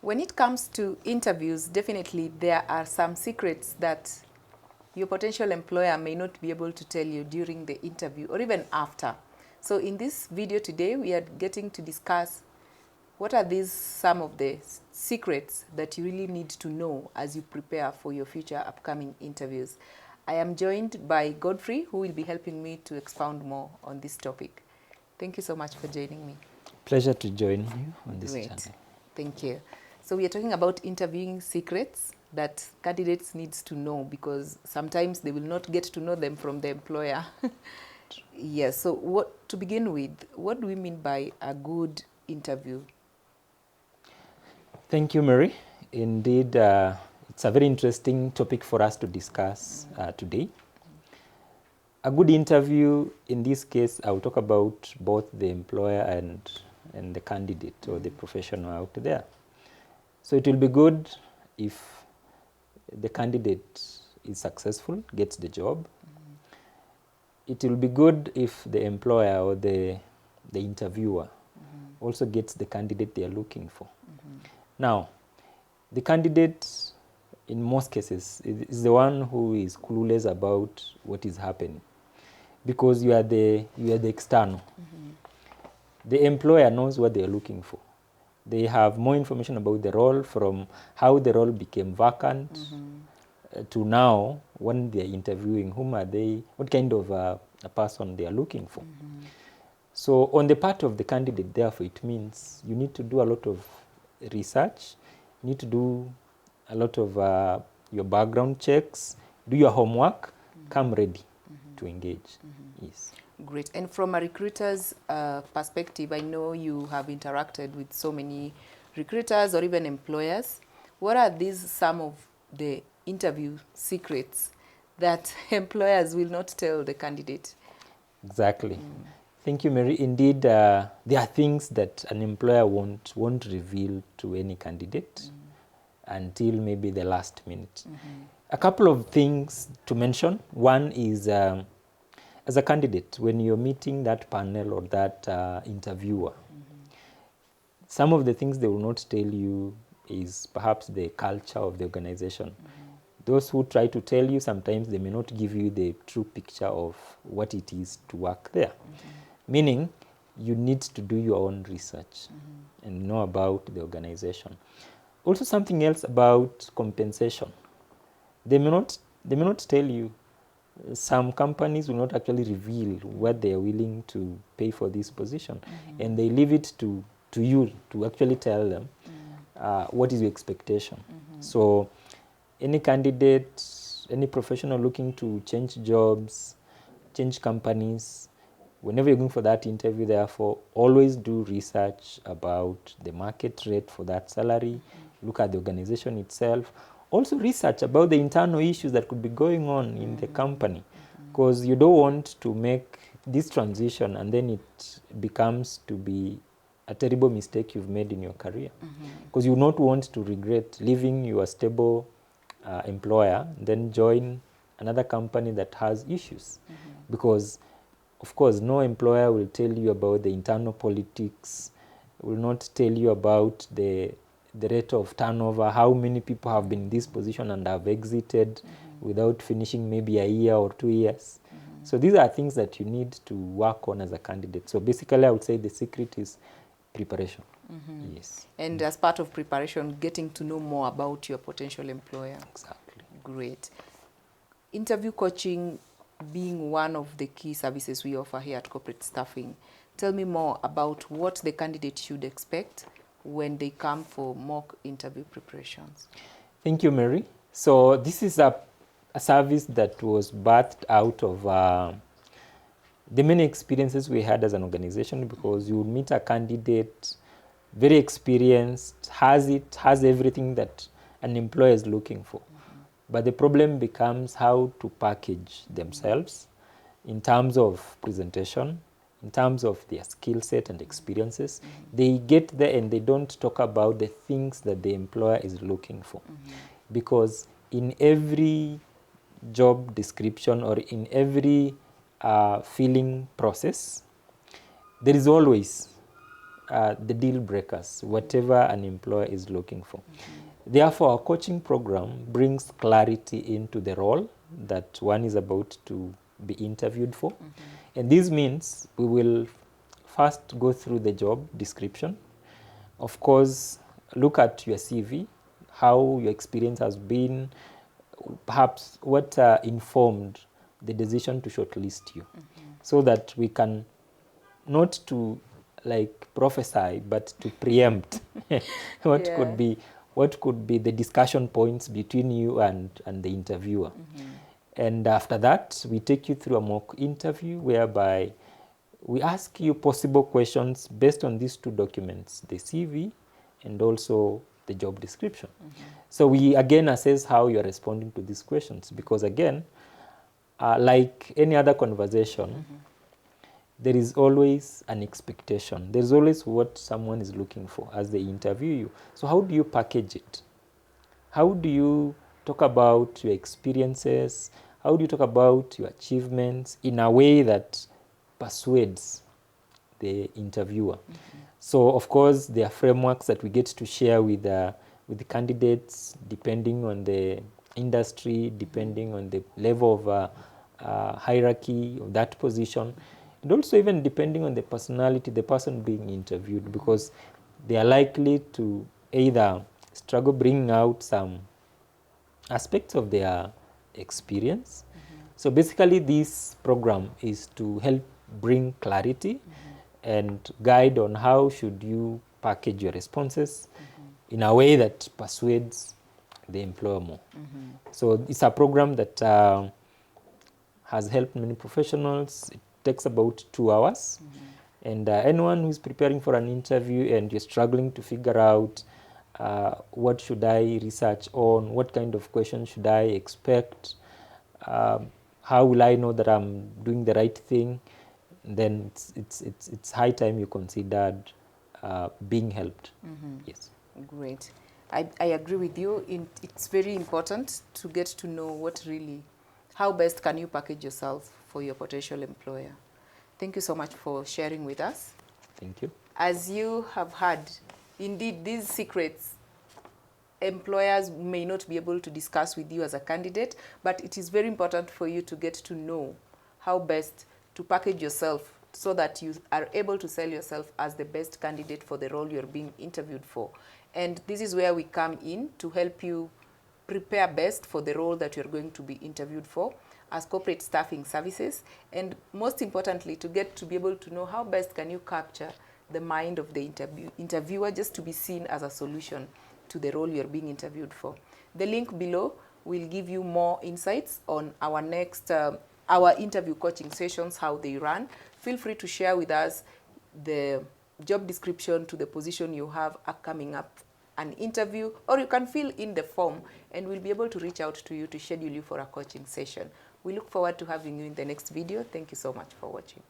When it comes to interviews, definitely there are some secrets that your potential employer may not be able to tell you during the interview or even after. So in this video today, we are getting to discuss what are these some of the secrets that you really need to know as you prepare for your future upcoming interviews. I am joined by Godfrey, who will be helping me to expound more on this topic. Thank you so much for joining me. Pleasure to join you on this Great. channel. Thank you. So we are talking about interviewing secrets that candidates needs to know, because sometimes they will not get to know them from the employer. Yes. So to begin with, what do we mean by a good interview? Thank you, Mary. Indeed, it's a very interesting topic for us to discuss today. A good interview, in this case, I will talk about both the employer and the candidate or the professional out there. So it will be good if the candidate is successful, gets the job. It will be good if the employer or the interviewer also gets the candidate they are looking for. Now, the candidate, in most cases, is the one who is clueless about what is happening, because you are the external. The employer knows what they are looking for. They have more information about the role, from how the role became vacant to now when they are interviewing, whom are they, what kind of a person they are looking for. So on the part of the candidate, therefore, it means you need to do a lot of research, you need to do a lot of your background checks, do your homework, come ready to engage. Yes. Great. And from a recruiter's perspective, I know you have interacted with so many recruiters or even employers. What are these some of the interview secrets that employers will not tell the candidate? Exactly. Thank you, Mary. Indeed, there are things that an employer won't reveal to any candidate until maybe the last minute. A couple of things to mention. One is, as a candidate, when you're meeting that panel or that interviewer, some of the things they will not tell you is perhaps the culture of the organization. Those who try to tell you, sometimes they may not give you the true picture of what it is to work there. Meaning, you need to do your own research and know about the organization. Also, something else about compensation. They may not tell you. Some companies will not actually reveal what they are willing to pay for this position, and they leave it to you to actually tell them what is your expectation. So any candidate, any professional looking to change jobs, change companies, whenever you're going for that interview, therefore, always do research about the market rate for that salary, look at the organization itself, also research about the internal issues that could be going on in the company, because you don't want to make this transition and then it becomes to be a terrible mistake you've made in your career, because you not want to regret leaving your stable employer, then join another company that has issues. Because, of course, no employer will tell you about the internal politics, will not tell you about the rate of turnover, how many people have been in this position and have exited without finishing maybe a year or 2 years. So these are things that you need to work on as a candidate. So basically, I would say the secret is preparation. Yes. And as part of preparation, getting to know more about your potential employer. Exactly. Great. Interview coaching being one of the key services we offer here at Corporate Staffing. Tell me more about what the candidate should expect when they come for mock interview preparations. Thank you, Mary. So this is a service that was birthed out of the many experiences we had as an organization, because you would meet a candidate, very experienced, has everything that an employer is looking for. But the problem becomes how to package themselves in terms of presentation, in terms of their skill set and experiences. They get there and they don't talk about the things that the employer is looking for. Because in every job description or in every filling process, there is always the deal breakers, whatever an employer is looking for. Therefore, our coaching program brings clarity into the role that one is about to be interviewed for. And this means we will first go through the job description. Of course, look at your CV, how your experience has been, perhaps what informed the decision to shortlist you, so that we can not to like prophesy, but to preempt what could be the discussion points between you and the interviewer. And after that, we take you through a mock interview whereby we ask you possible questions based on these two documents, the CV and also the job description. So we again assess how you're responding to these questions, because again, like any other conversation, there is always an expectation. There's always what someone is looking for as they interview you. So how do you package it? How do you talk about your experiences? How do you talk about your achievements in a way that persuades the interviewer? So of course, there are frameworks that we get to share with the candidates, depending on the industry, depending on the level of hierarchy of that position, and also even depending on the personality, the person being interviewed, because they are likely to either struggle bringing out some aspects of their experience. So basically, this program is to help bring clarity and guide on how should you package your responses in a way that persuades the employer more. So it's a program that has helped many professionals. It takes about 2 hours. And anyone who's preparing for an interview and you're struggling to figure out what should I research on, what kind of questions should I expect, how will I know that I'm doing the right thing, then it's high time you considered being helped. Yes. Great. I agree with you. It's very important to get to know what really, how best can you package yourself for your potential employer. Thank you so much for sharing with us. Thank you. As you have heard, indeed, these secrets employers may not be able to discuss with you as a candidate, but it is very important for you to get to know how best to package yourself so that you are able to sell yourself as the best candidate for the role you're being interviewed for. And this is where we come in to help you prepare best for the role that you're going to be interviewed for as corporate staffing services. And most importantly, to get to be able to know how best can you capture the mind of the interviewer just to be seen as a solution to the role you're being interviewed for. The link below will give you more insights on our next, our interview coaching sessions, how they run. Feel free to share with us the job description to the position you have coming up an interview, or you can fill in the form and we'll be able to reach out to you to schedule you for a coaching session. We look forward to having you in the next video. Thank you so much for watching.